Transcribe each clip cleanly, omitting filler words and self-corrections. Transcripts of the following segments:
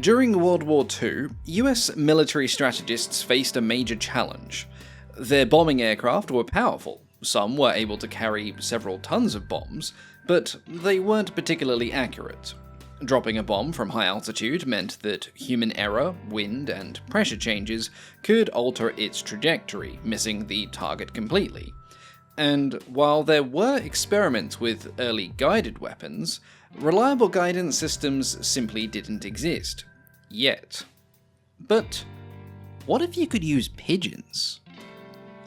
During World War II, US military strategists faced a major challenge. Their bombing aircraft were powerful. Some were able to carry several tons of bombs, but they weren't particularly accurate. Dropping a bomb from high altitude meant that human error, wind, and pressure changes could alter its trajectory, missing the target completely. And while there were experiments with early guided weapons, reliable guidance systems simply didn't exist. Yet. But what if you could use pigeons?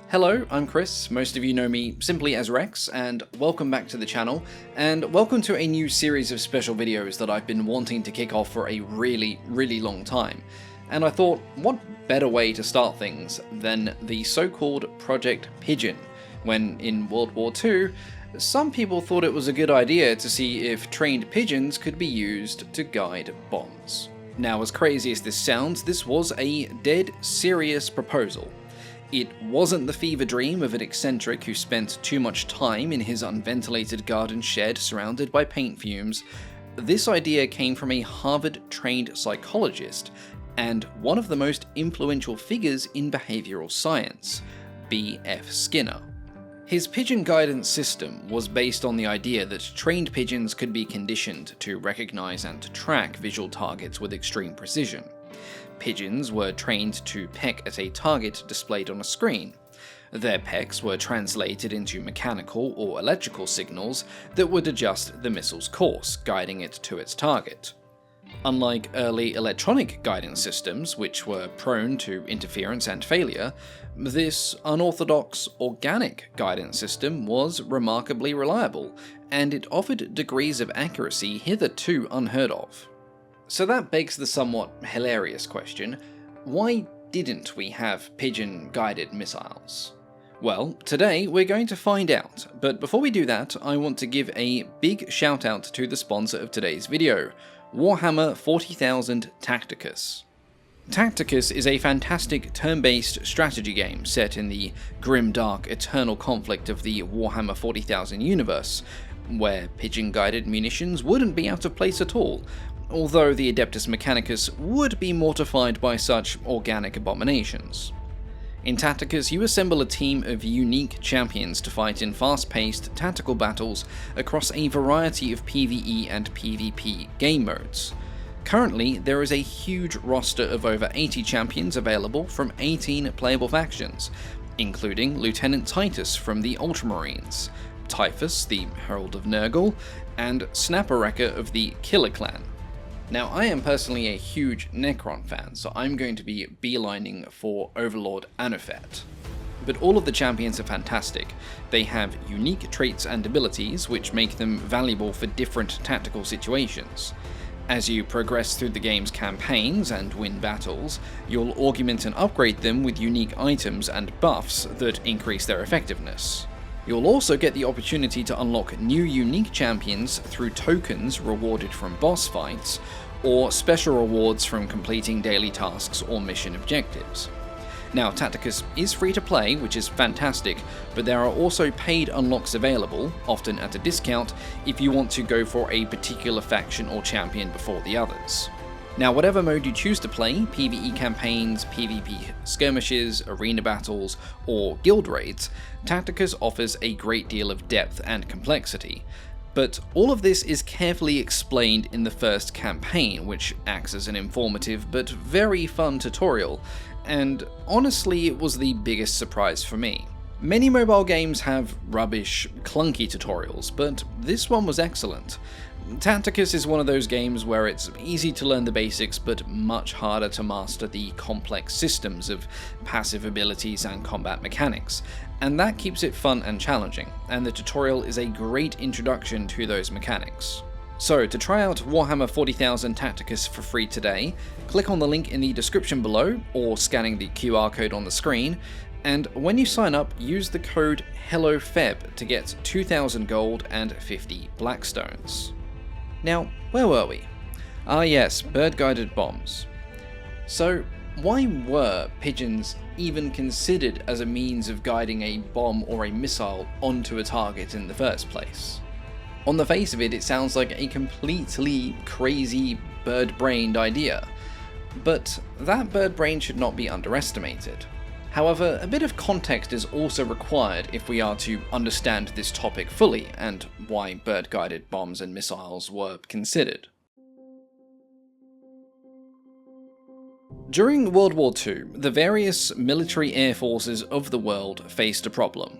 Hello, I'm Chris, most of you know me simply as Rex, and welcome back to the channel, and welcome to a new series of special videos that I've been wanting to kick off for a really long time. And I thought, what better way to start things than the so-called Project Pigeon, when in World War II, some people thought it was a good idea to see if trained pigeons could be used to guide bombs. Now, as crazy as this sounds, this was a dead serious proposal. It wasn't the fever dream of an eccentric who spent too much time in his unventilated garden shed surrounded by paint fumes. This idea came from a Harvard-trained psychologist and one of the most influential figures in behavioral science, B.F. Skinner. His pigeon guidance system was based on the idea that trained pigeons could be conditioned to recognize and track visual targets with extreme precision. Pigeons were trained to peck at a target displayed on a screen. Their pecks were translated into mechanical or electrical signals that would adjust the missile's course, guiding it to its target. Unlike early electronic guidance systems, which were prone to interference and failure, this unorthodox organic guidance system was remarkably reliable, and it offered degrees of accuracy hitherto unheard of. So that begs the somewhat hilarious question, why didn't we have pigeon-guided missiles? Well, today we're going to find out, but before we do that, I want to give a big shout out to the sponsor of today's video, Warhammer 40,000 Tacticus. Tacticus is a fantastic turn-based strategy game set in the grim-dark eternal conflict of the Warhammer 40,000 universe, where pigeon-guided munitions wouldn't be out of place at all, although the Adeptus Mechanicus would be mortified by such organic abominations. In Tacticus, you assemble a team of unique champions to fight in fast-paced tactical battles across a variety of PvE and PvP game modes. Currently, there is a huge roster of over 80 champions available from 18 playable factions, including Lieutenant Titus from the Ultramarines, Typhus, the Herald of Nurgle, and Snapper-Wrecker of the Killer Clan. Now, I am personally a huge Necron fan, so I'm going to be beelining for Overlord Anufet. But all of the champions are fantastic. They have unique traits and abilities which make them valuable for different tactical situations. As you progress through the game's campaigns and win battles, you'll augment and upgrade them with unique items and buffs that increase their effectiveness. You'll also get the opportunity to unlock new unique champions through tokens rewarded from boss fights, or special rewards from completing daily tasks or mission objectives. Now, Tacticus is free to play, which is fantastic, but there are also paid unlocks available, often at a discount, if you want to go for a particular faction or champion before the others. Now, whatever mode you choose to play, PvE campaigns, PvP skirmishes, arena battles, or guild raids, Tacticus offers a great deal of depth and complexity. But all of this is carefully explained in the first campaign, which acts as an informative but very fun tutorial, and honestly it was the biggest surprise for me. Many mobile games have rubbish, clunky tutorials, but this one was excellent. Tacticus is one of those games where it's easy to learn the basics but much harder to master the complex systems of passive abilities and combat mechanics, and that keeps it fun and challenging, and the tutorial is a great introduction to those mechanics. So to try out Warhammer 40,000 Tacticus for free today, click on the link in the description below or scanning the QR code on the screen, and when you sign up, use the code HELLOFEB to get 2,000 gold and 50 Blackstones. Now, where were we? Ah yes, bird-guided bombs. So, why were pigeons even considered as a means of guiding a bomb or a missile onto a target in the first place? On the face of it, it sounds like a completely crazy, bird-brained idea. But that bird brain should not be underestimated. However, a bit of context is also required if we are to understand this topic fully and why bird-guided bombs and missiles were considered. During World War II, the various military air forces of the world faced a problem.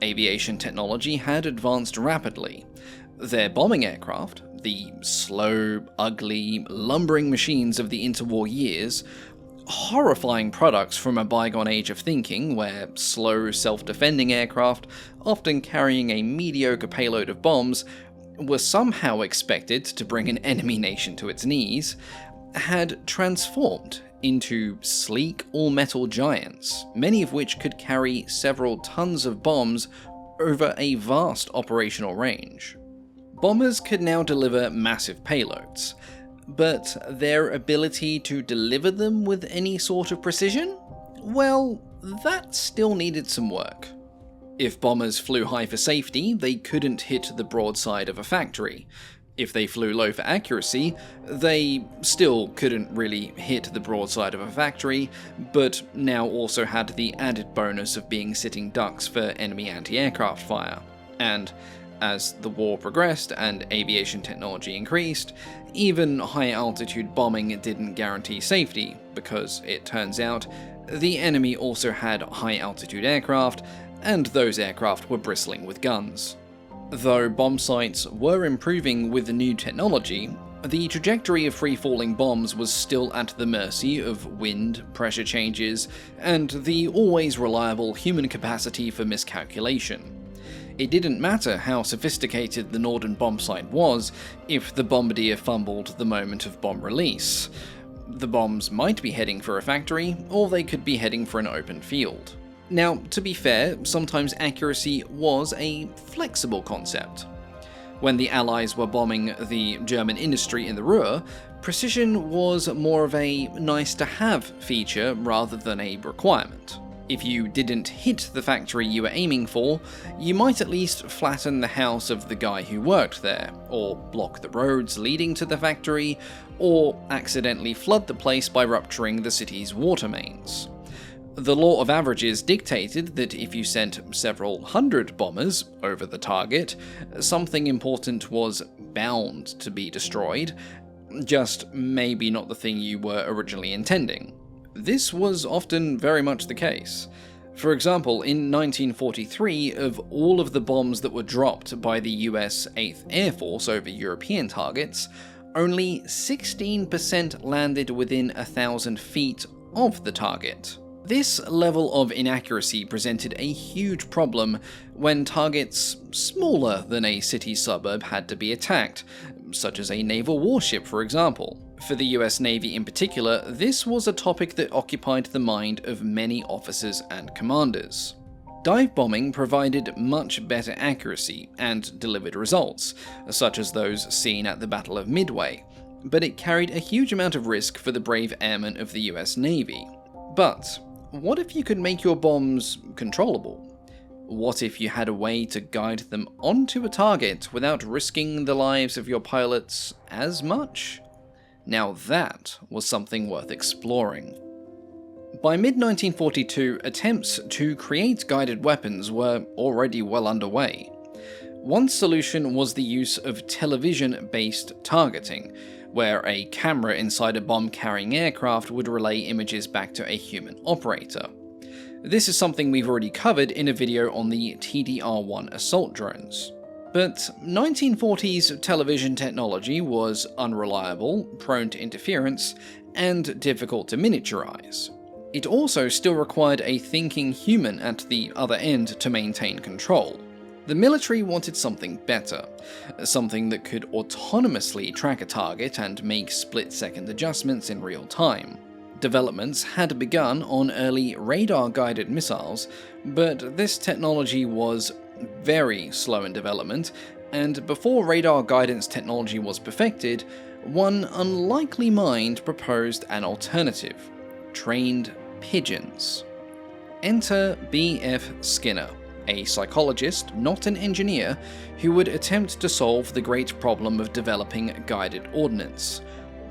Aviation technology had advanced rapidly. Their bombing aircraft, the slow, ugly, lumbering machines of the interwar years, horrifying products from a bygone age of thinking where slow, self-defending aircraft, often carrying a mediocre payload of bombs, were somehow expected to bring an enemy nation to its knees, had transformed into sleek all-metal giants, many of which could carry several tons of bombs over a vast operational range. Bombers could now deliver massive payloads, but their ability to deliver them with any sort of precision? Well, that still needed some work. If bombers flew high for safety, they couldn't hit the broadside of a factory. If they flew low for accuracy, they still couldn't really hit the broadside of a factory, but now also had the added bonus of being sitting ducks for enemy anti-aircraft fire. And as the war progressed and aviation technology increased, even high-altitude bombing didn't guarantee safety, because it turns out the enemy also had high-altitude aircraft, and those aircraft were bristling with guns. Though bomb sights were improving with the new technology, the trajectory of free-falling bombs was still at the mercy of wind, pressure changes, and the always reliable human capacity for miscalculation. It didn't matter how sophisticated the Norden bomb sight was if the bombardier fumbled the moment of bomb release. The bombs might be heading for a factory, or they could be heading for an open field. Now, to be fair, sometimes accuracy was a flexible concept. When the Allies were bombing the German industry in the Ruhr, precision was more of a nice-to-have feature rather than a requirement. If you didn't hit the factory you were aiming for, you might at least flatten the house of the guy who worked there, or block the roads leading to the factory, or accidentally flood the place by rupturing the city's water mains. The law of averages dictated that if you sent several hundred bombers over the target, something important was bound to be destroyed, just maybe not the thing you were originally intending. This was often very much the case. For example, in 1943, of all of the bombs that were dropped by the US 8th Air Force over European targets, only 16% landed within 1,000 feet of the target. This level of inaccuracy presented a huge problem when targets smaller than a city suburb had to be attacked, such as a naval warship, for example. For the US Navy in particular, this was a topic that occupied the mind of many officers and commanders. Dive bombing provided much better accuracy and delivered results, such as those seen at the Battle of Midway, but it carried a huge amount of risk for the brave airmen of the US Navy. But what if you could make your bombs controllable? What if you had a way to guide them onto a target without risking the lives of your pilots as much? Now that was something worth exploring. By mid-1942, attempts to create guided weapons were already well underway. One solution was the use of television-based targeting, where a camera inside a bomb-carrying aircraft would relay images back to a human operator. This is something we've already covered in a video on the TDR-1 assault drones. But 1940s television technology was unreliable, prone to interference, and difficult to miniaturize. It also still required a thinking human at the other end to maintain control. The military wanted something better, something that could autonomously track a target and make split-second adjustments in real time. Developments had begun on early radar-guided missiles, but this technology was very slow in development, and before radar guidance technology was perfected, one unlikely mind proposed an alternative: trained pigeons. Enter B.F. Skinner, a psychologist, not an engineer, who would attempt to solve the great problem of developing guided ordnance.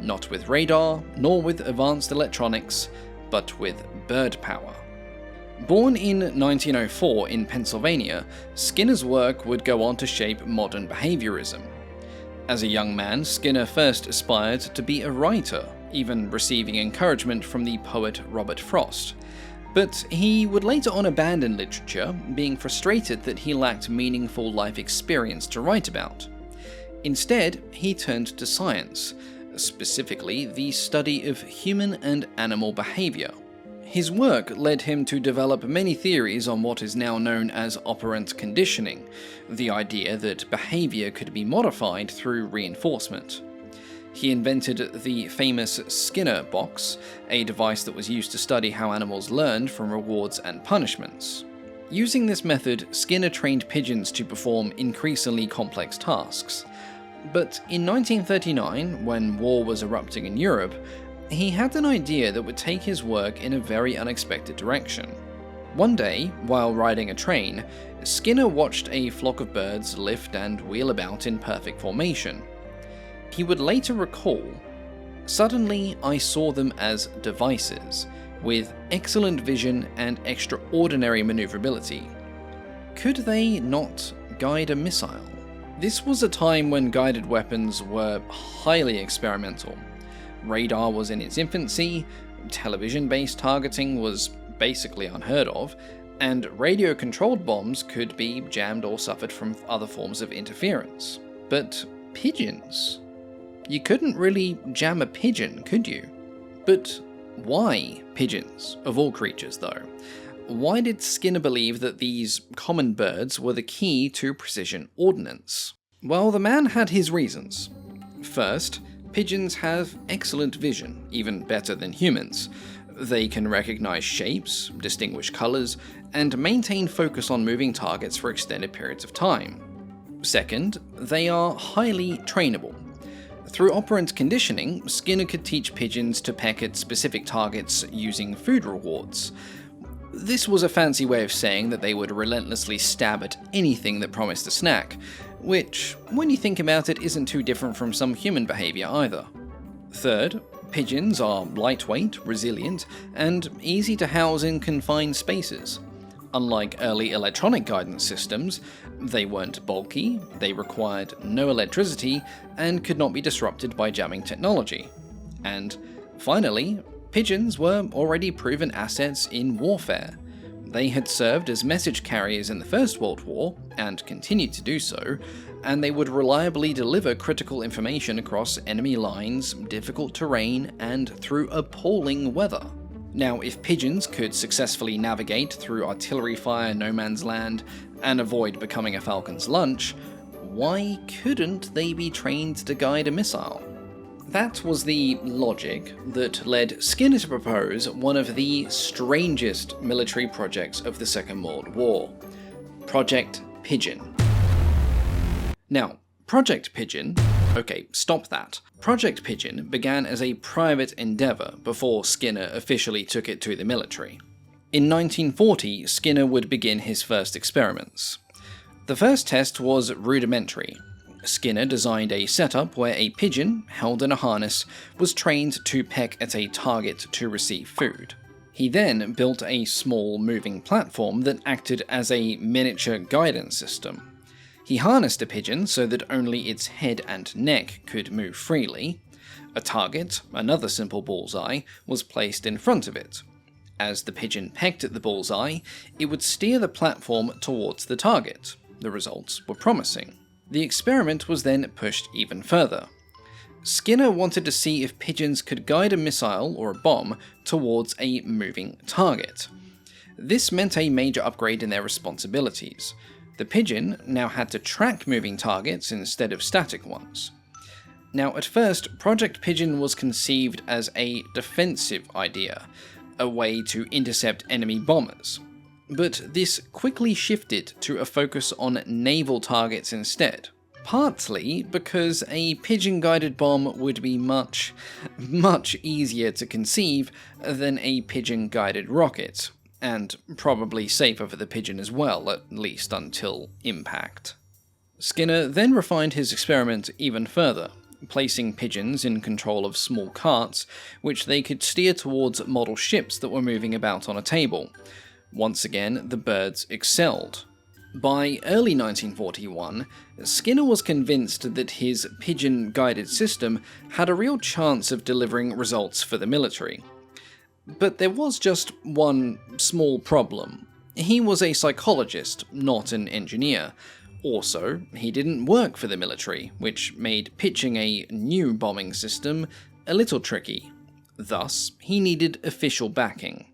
not with radar, nor with advanced electronics, but with bird power. Born in 1904 in Pennsylvania, Skinner's work would go on to shape modern behaviorism. As a young man, Skinner first aspired to be a writer, even receiving encouragement from the poet Robert Frost. But he would later on abandon literature, being frustrated that he lacked meaningful life experience to write about. Instead, he turned to science, specifically the study of human and animal behavior. His work led him to develop many theories on what is now known as operant conditioning, the idea that behavior could be modified through reinforcement. He invented the famous Skinner box, a device that was used to study how animals learned from rewards and punishments. Using this method, Skinner trained pigeons to perform increasingly complex tasks. But in 1939, when war was erupting in Europe, he had an idea that would take his work in a very unexpected direction. One day, while riding a train, Skinner watched a flock of birds lift and wheel about in perfect formation. He would later recall, "Suddenly I saw them as devices, with excellent vision and extraordinary maneuverability. Could they not guide a missile?" This was a time when guided weapons were highly experimental. Radar was in its infancy, television-based targeting was basically unheard of, and radio-controlled bombs could be jammed or suffered from other forms of interference. But pigeons? You couldn't really jam a pigeon, could you? But why pigeons, of all creatures, though? Why did Skinner believe that these common birds were the key to precision ordnance? Well, the man had his reasons. First, pigeons have excellent vision, even better than humans. They can recognize shapes, distinguish colors, and maintain focus on moving targets for extended periods of time. Second, they are highly trainable. Through operant conditioning, Skinner could teach pigeons to peck at specific targets using food rewards. This was a fancy way of saying that they would relentlessly stab at anything that promised a snack, which, when you think about it, isn't too different from some human behavior either. Third, pigeons are lightweight, resilient, and easy to house in confined spaces. Unlike early electronic guidance systems, they weren't bulky, they required no electricity, and could not be disrupted by jamming technology. And finally, pigeons were already proven assets in warfare. They had served as message carriers in the First World War, and continued to do so, and they would reliably deliver critical information across enemy lines, difficult terrain, and through appalling weather. Now, if pigeons could successfully navigate through artillery fire no man's land and avoid becoming a falcon's lunch, why couldn't they be trained to guide a missile? That was the logic that led Skinner to propose one of the strangest military projects of the Second World War, Project Pigeon. Now, Project Pigeon... Okay, stop that. Project Pigeon began as a private endeavour before Skinner officially took it to the military. In 1940, Skinner would begin his first experiments. The first test was rudimentary. Skinner designed a setup where a pigeon, held in a harness, was trained to peck at a target to receive food. He then built a small moving platform that acted as a miniature guidance system. He harnessed a pigeon so that only its head and neck could move freely. A target, another simple bullseye, was placed in front of it. As the pigeon pecked at the bullseye, it would steer the platform towards the target. The results were promising. The experiment was then pushed even further. Skinner wanted to see if pigeons could guide a missile or a bomb towards a moving target. This meant a major upgrade in their responsibilities. The pigeon now had to track moving targets instead of static ones. Now, at first, Project Pigeon was conceived as a defensive idea, a way to intercept enemy bombers. But this quickly shifted to a focus on naval targets instead. Partly because a pigeon-guided bomb would be much, much easier to conceive than a pigeon-guided rocket, and probably safer for the pigeon as well, at least until impact. Skinner then refined his experiment even further, placing pigeons in control of small carts, which they could steer towards model ships that were moving about on a table. Once again, the birds excelled. By early 1941, Skinner was convinced that his Pigeon-Guided system had a real chance of delivering results for the military. But there was just one small problem. He was a psychologist, not an engineer. Also, he didn't work for the military, which made pitching a new bombing system a little tricky. Thus, he needed official backing.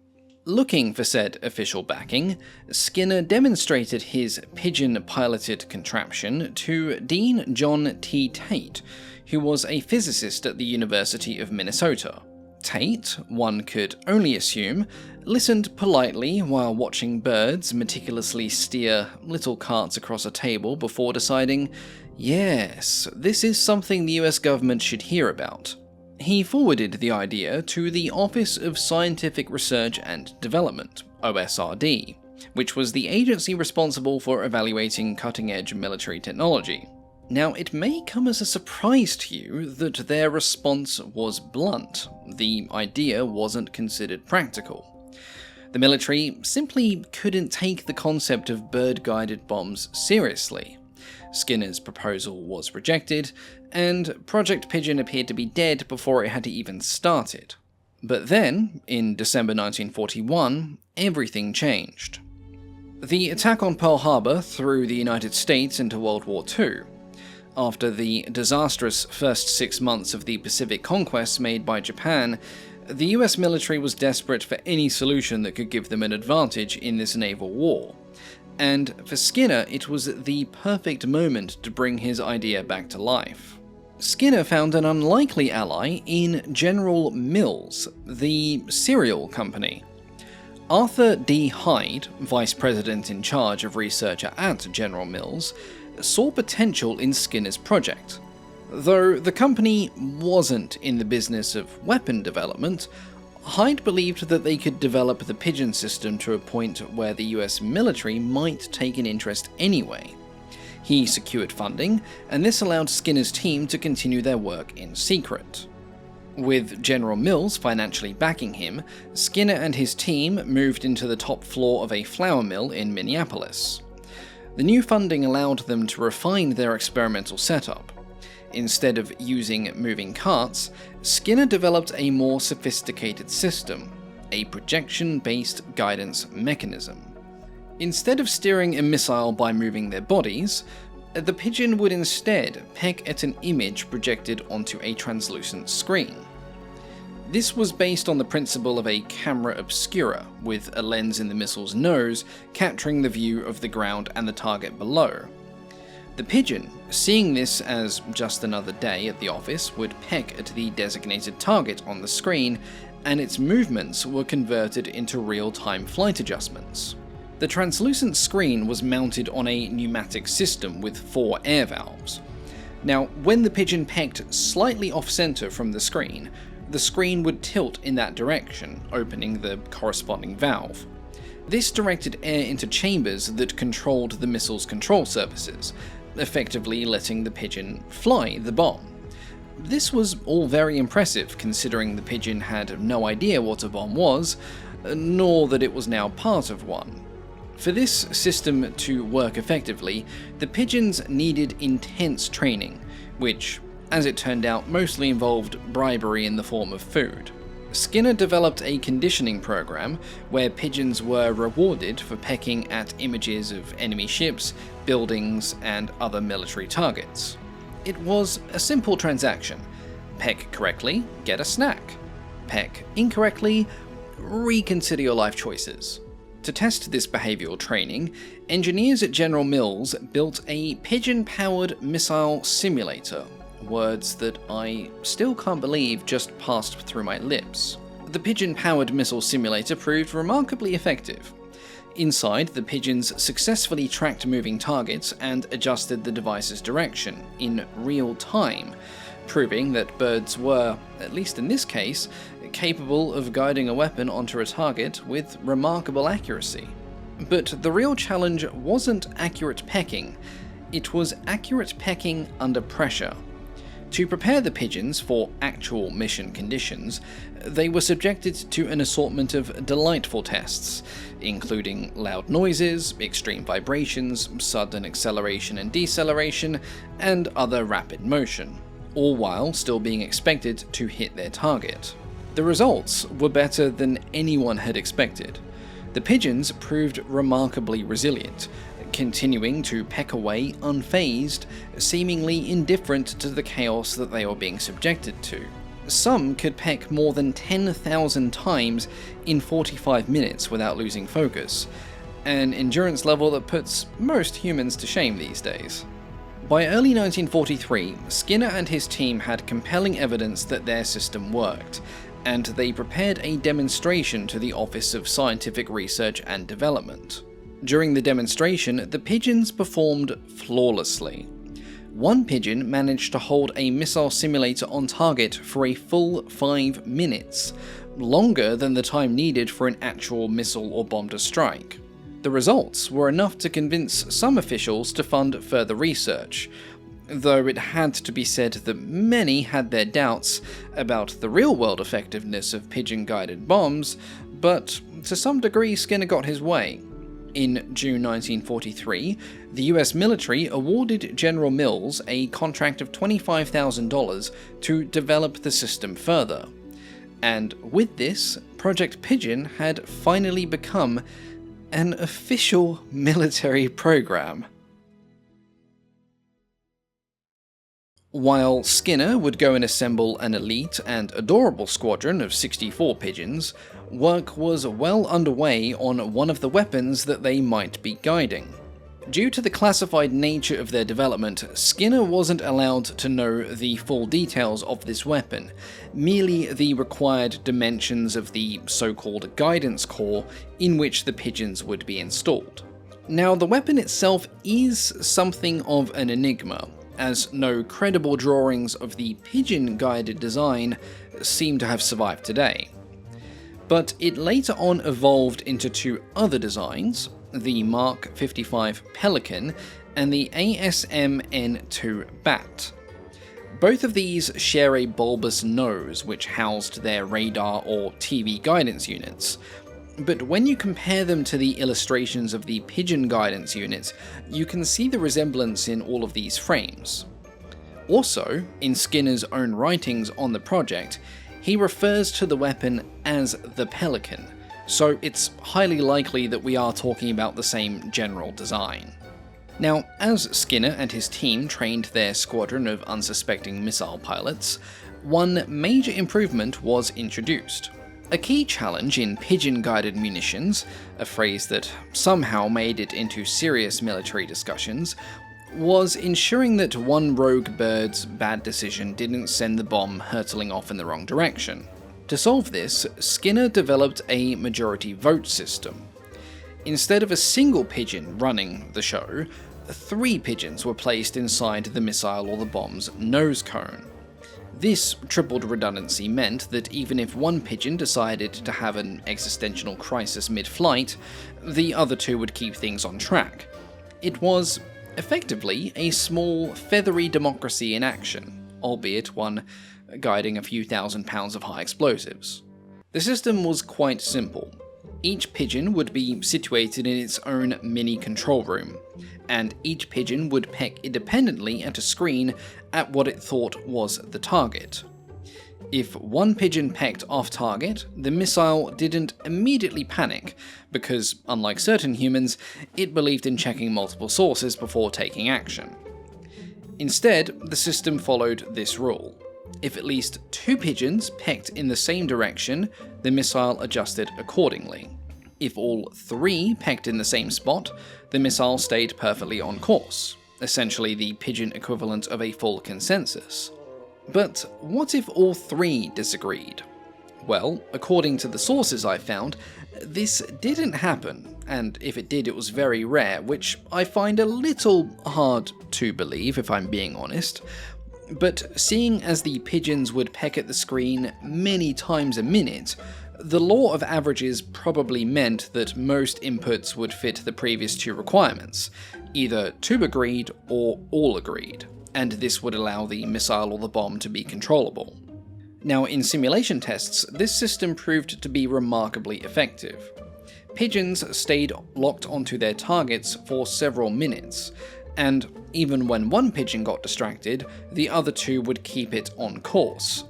Looking for said official backing, Skinner demonstrated his pigeon-piloted contraption to Dean John T. Tate, who was a physicist at the University of Minnesota. Tate, one could only assume, listened politely while watching birds meticulously steer little carts across a table before deciding, yes, this is something the US government should hear about. He forwarded the idea to the Office of Scientific Research and Development, OSRD, which was the agency responsible for evaluating cutting-edge military technology. Now, it may come as a surprise to you that their response was blunt. The idea wasn't considered practical. The military simply couldn't take the concept of bird-guided bombs seriously. Skinner's proposal was rejected, and Project Pigeon appeared to be dead before it had even started. But then, in December 1941, everything changed. The attack on Pearl Harbor threw the United States into World War II. After the disastrous first 6 months of the Pacific conquests made by Japan, the US military was desperate for any solution that could give them an advantage in this naval war. And for Skinner, it was the perfect moment to bring his idea back to life. Skinner found an unlikely ally in General Mills, the cereal company. Arthur D. Hyde, vice president in charge of research at General Mills, saw potential in Skinner's project. Though the company wasn't in the business of weapon development, Hyde believed that they could develop the Pigeon system to a point where the US military might take an interest anyway. He secured funding, and this allowed Skinner's team to continue their work in secret. With General Mills financially backing him, Skinner and his team moved into the top floor of a flour mill in Minneapolis. The new funding allowed them to refine their experimental setup. Instead of using moving carts, Skinner developed a more sophisticated system, a projection-based guidance mechanism. Instead of steering a missile by moving their bodies, the pigeon would instead peck at an image projected onto a translucent screen. This was based on the principle of a camera obscura, with a lens in the missile's nose capturing the view of the ground and the target below. The pigeon, seeing this as just another day at the office, would peck at the designated target on the screen, and its movements were converted into real-time flight adjustments. The translucent screen was mounted on a pneumatic system with 4 air valves. Now, when the pigeon pecked slightly off-center from the screen would tilt in that direction, opening the corresponding valve. This directed air into chambers that controlled the missile's control surfaces, effectively letting the pigeon fly the bomb. This was all very impressive, considering the pigeon had no idea what a bomb was, nor that it was now part of one. For this system to work effectively, the pigeons needed intense training, which, as it turned out, mostly involved bribery in the form of food. Skinner developed a conditioning program where pigeons were rewarded for pecking at images of enemy ships, buildings, and other military targets. It was a simple transaction. Peck correctly, get a snack. Peck incorrectly, reconsider your life choices. To test this behavioral training, engineers at General Mills built a pigeon-powered missile simulator, words that I still can't believe just passed through my lips. The pigeon-powered missile simulator proved remarkably effective. Inside, the pigeons successfully tracked moving targets and adjusted the device's direction in real time, proving that birds were, at least in this case, capable of guiding a weapon onto a target with remarkable accuracy. But the real challenge wasn't accurate pecking, it was accurate pecking under pressure. To prepare the pigeons for actual mission conditions, they were subjected to an assortment of delightful tests, including loud noises, extreme vibrations, sudden acceleration and deceleration, and other rapid motion, all while still being expected to hit their target. The results were better than anyone had expected. The pigeons proved remarkably resilient, continuing to peck away unfazed, seemingly indifferent to the chaos that they were being subjected to. Some could peck more than 10,000 times in 45 minutes without losing focus, an endurance level that puts most humans to shame these days. By early 1943, Skinner and his team had compelling evidence that their system worked, and they prepared a demonstration to the Office of Scientific Research and Development. During the demonstration, the pigeons performed flawlessly. One pigeon managed to hold a missile simulator on target for a full 5 minutes, longer than the time needed for an actual missile or bomb to strike. The results were enough to convince some officials to fund further research, though it had to be said that many had their doubts about the real-world effectiveness of pigeon-guided bombs, but to some degree Skinner got his way. In June 1943, the US military awarded General Mills a contract of $25,000 to develop the system further. And with this, Project Pigeon had finally become an official military program. While Skinner would go and assemble an elite and adorable squadron of 64 pigeons, work was well underway on one of the weapons that they might be guiding. Due to the classified nature of their development, Skinner wasn't allowed to know the full details of this weapon, merely the required dimensions of the so-called guidance core in which the pigeons would be installed. Now, the weapon itself is something of an enigma, as no credible drawings of the pigeon-guided design seem to have survived today. But it later on evolved into two other designs, the Mark 55 Pelican and the ASMN-2 Bat. Both of these share a bulbous nose which housed their radar or TV guidance units, but when you compare them to the illustrations of the pigeon guidance units, you can see the resemblance in all of these frames. Also, in Skinner's own writings on the project, he refers to the weapon as the Pelican, so it's highly likely that we are talking about the same general design. Now, as Skinner and his team trained their squadron of unsuspecting missile pilots, one major improvement was introduced. A key challenge in pigeon-guided munitions, a phrase that somehow made it into serious military discussions, was ensuring that one rogue bird's bad decision didn't send the bomb hurtling off in the wrong direction. To solve this, Skinner developed a majority vote system. Instead of a single pigeon running the show, 3 pigeons were placed inside the missile or the bomb's nose cone. This tripled redundancy meant that even if one pigeon decided to have an existential crisis mid-flight, the other 2 would keep things on track. It was, effectively, a small, feathery democracy in action, albeit one guiding a few thousand pounds of high explosives. The system was quite simple. Each pigeon would be situated in its own mini control room, and each pigeon would peck independently at a screen at what it thought was the target. If one pigeon pecked off target, the missile didn't immediately panic, because, unlike certain humans, it believed in checking multiple sources before taking action. Instead, the system followed this rule. If at least 2 pigeons pecked in the same direction, the missile adjusted accordingly. If all 3 pecked in the same spot, the missile stayed perfectly on course, essentially the pigeon equivalent of a full consensus. But what if all 3 disagreed? Well, according to the sources I found, this didn't happen, and if it did, it was very rare, which I find a little hard to believe, if I'm being honest. But seeing as the pigeons would peck at the screen many times a minute, the law of averages probably meant that most inputs would fit the previous 2 requirements, either 2 agreed or all agreed, and this would allow the missile or the bomb to be controllable. Now, in simulation tests, this system proved to be remarkably effective. Pigeons stayed locked onto their targets for several minutes, and even when one pigeon got distracted, the other two would keep it on course.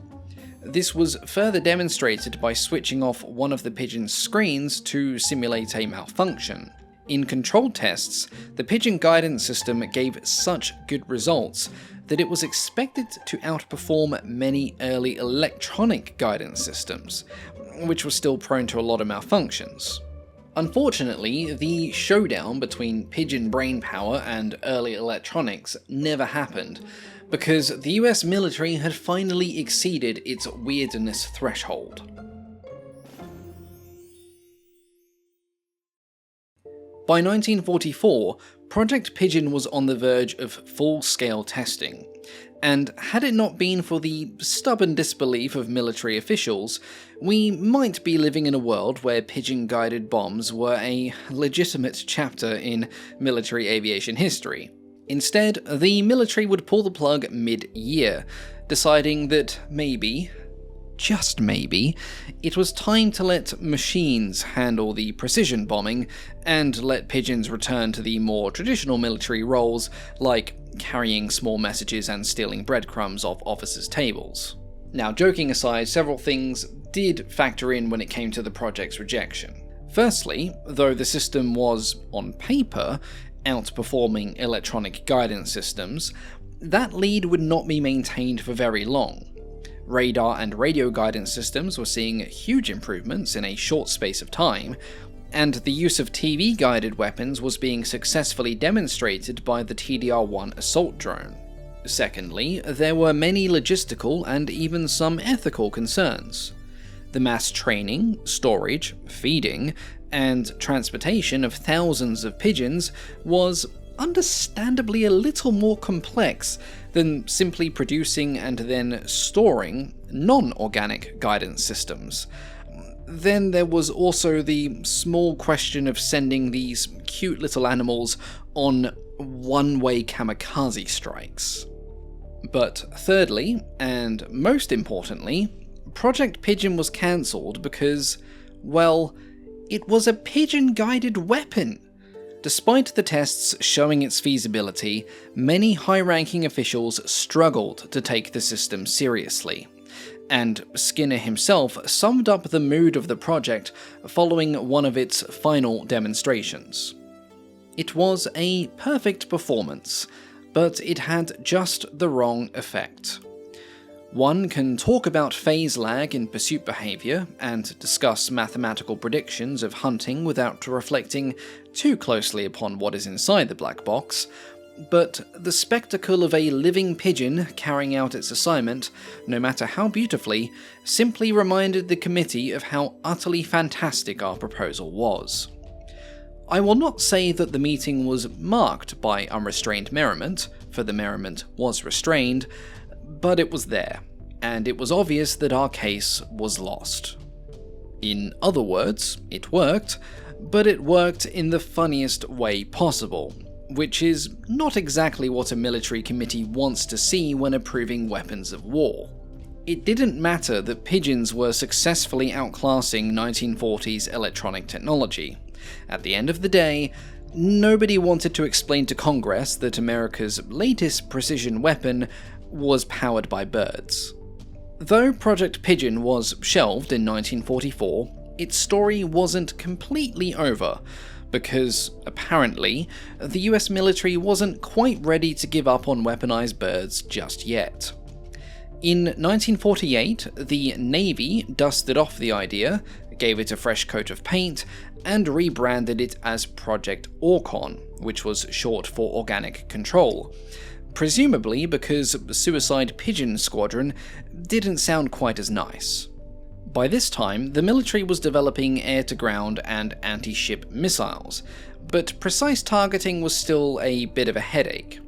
This was further demonstrated by switching off one of the pigeon's screens to simulate a malfunction. In controlled tests, the Pigeon guidance system gave such good results that it was expected to outperform many early electronic guidance systems, which were still prone to a lot of malfunctions. Unfortunately, the showdown between pigeon brainpower and early electronics never happened, because the US military had finally exceeded its weirdness threshold. By 1944, Project Pigeon was on the verge of full-scale testing, and had it not been for the stubborn disbelief of military officials, we might be living in a world where pigeon-guided bombs were a legitimate chapter in military aviation history. Instead, the military would pull the plug mid-year, deciding that maybe, just maybe, it was time to let machines handle the precision bombing, and let pigeons return to the more traditional military roles, like carrying small messages and stealing breadcrumbs off officers' tables. Now, joking aside, several things did factor in when it came to the project's rejection. Firstly, though the system was, on paper, outperforming electronic guidance systems, that lead would not be maintained for very long. Radar and radio guidance systems were seeing huge improvements in a short space of time, and the use of TV-guided weapons was being successfully demonstrated by the TDR-1 assault drone. Secondly, there were many logistical and even some ethical concerns. The mass training, storage, feeding, and transportation of thousands of pigeons was understandably a little more complex than simply producing and then storing non-organic guidance systems. Then there was also the small question of sending these cute little animals on one-way kamikaze strikes. But thirdly, and most importantly, Project Pigeon was cancelled because, well, it was a pigeon-guided weapon. Despite the tests showing its feasibility, many high-ranking officials struggled to take the system seriously, and Skinner himself summed up the mood of the project following one of its final demonstrations. It was a perfect performance, but it had just the wrong effect. One can talk about phase lag in pursuit behavior and discuss mathematical predictions of hunting without reflecting too closely upon what is inside the black box, but the spectacle of a living pigeon carrying out its assignment, no matter how beautifully, simply reminded the committee of how utterly fantastic our proposal was. I will not say that the meeting was marked by unrestrained merriment, for the merriment was restrained, but it was there, and it was obvious that our case was lost. In other words, it worked, but it worked in the funniest way possible, which is not exactly what a military committee wants to see when approving weapons of war. It didn't matter that pigeons were successfully outclassing 1940s electronic technology. At the end of the day, nobody wanted to explain to Congress that America's latest precision weapon was powered by birds. Though Project Pigeon was shelved in 1944, its story wasn't completely over, because, apparently, the US military wasn't quite ready to give up on weaponized birds just yet. In 1948, the Navy dusted off the idea, gave it a fresh coat of paint, and rebranded it as Project Orcon, which was short for Organic Control, presumably because Suicide Pigeon Squadron didn't sound quite as nice. By this time, the military was developing air-to-ground and anti-ship missiles, but precise targeting was still a bit of a headache.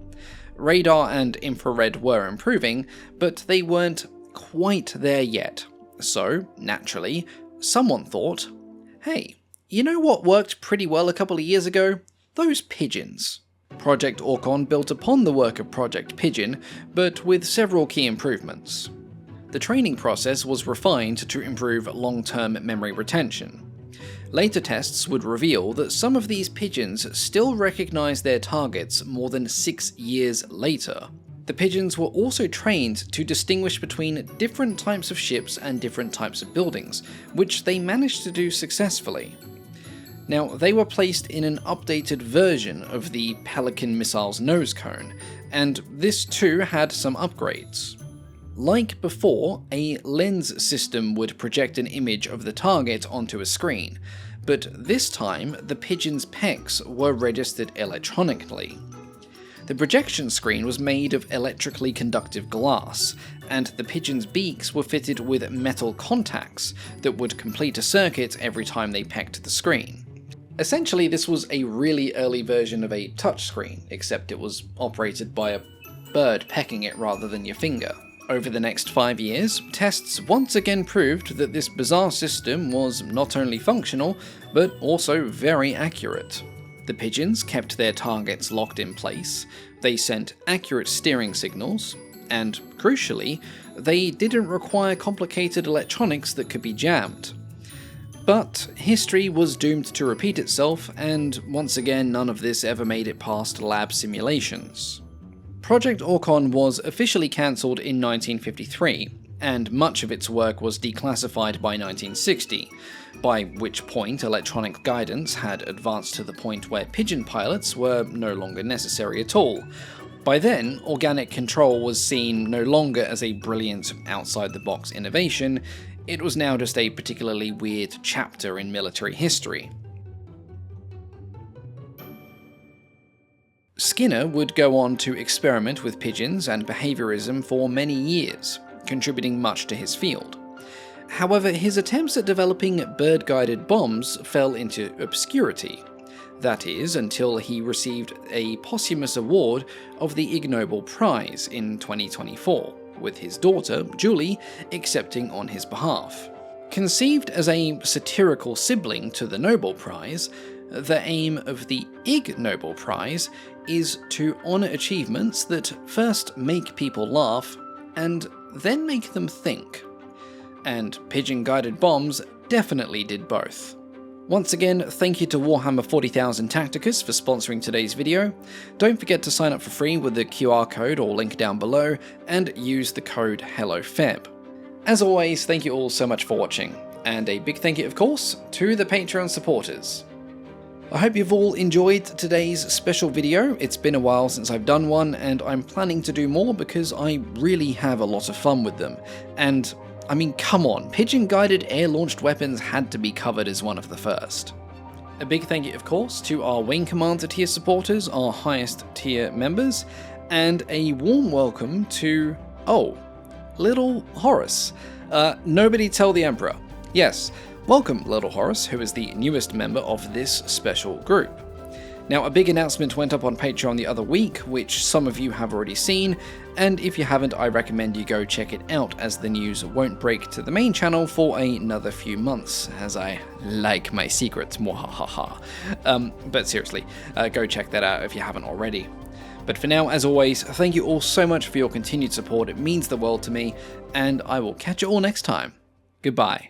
Radar and infrared were improving, but they weren't quite there yet. So, naturally, someone thought, hey, you know what worked pretty well a couple of years ago? Those pigeons. Project Orcon built upon the work of Project Pigeon, but with several key improvements. The training process was refined to improve long-term memory retention. Later tests would reveal that some of these pigeons still recognize their targets more than 6 years later. The pigeons were also trained to distinguish between different types of ships and different types of buildings, which they managed to do successfully. Now, they were placed in an updated version of the Pelican missile's nose cone, and this too had some upgrades. Like before, a lens system would project an image of the target onto a screen, but this time the pigeon's pecs were registered electronically. The projection screen was made of electrically conductive glass, and the pigeon's beaks were fitted with metal contacts that would complete a circuit every time they pecked the screen. Essentially, this was a really early version of a touchscreen, except it was operated by a bird pecking it rather than your finger. Over the next 5 years, tests once again proved that this bizarre system was not only functional, but also very accurate. The pigeons kept their targets locked in place, they sent accurate steering signals, and crucially, they didn't require complicated electronics that could be jammed. But history was doomed to repeat itself, and once again none of this ever made it past lab simulations. Project Orcon was officially cancelled in 1953, and much of its work was declassified by 1960, by which point electronic guidance had advanced to the point where pigeon pilots were no longer necessary at all. By then, organic control was seen no longer as a brilliant outside-the-box innovation, it was now just a particularly weird chapter in military history. Skinner would go on to experiment with pigeons and behaviorism for many years, contributing much to his field. However, his attempts at developing bird-guided bombs fell into obscurity. That is, until he received a posthumous award of the Ig Nobel Prize in 2024, with his daughter, Julie, accepting on his behalf. Conceived as a satirical sibling to the Nobel Prize, the aim of the Ig Nobel Prize is to honour achievements that first make people laugh, and then make them think. And pigeon-guided bombs definitely did both. Once again, thank you to Warhammer 40,000 Tacticus for sponsoring today's video. Don't forget to sign up for free with the QR code or link down below, and use the code HelloFeb. As always, thank you all so much for watching, and a big thank you, of course, to the Patreon supporters. I hope you've all enjoyed today's special video. It's been a while since I've done one, and I'm planning to do more because I really have a lot of fun with them. And, I mean, come on, pigeon-guided air-launched weapons had to be covered as one of the first. A big thank you, of course, to our Wing Commander tier supporters, our highest tier members, and a warm welcome to, Little Horace. Nobody tell the Emperor. Yes. Welcome, Little Horace, who is the newest member of this special group. Now, a big announcement went up on Patreon the other week, which some of you have already seen, and if you haven't, I recommend you go check it out, as the news won't break to the main channel for another few months, as I like my secrets, mwahaha. But seriously, go check that out if you haven't already. But for now, as always, thank you all so much for your continued support, it means the world to me, and I will catch you all next time. Goodbye.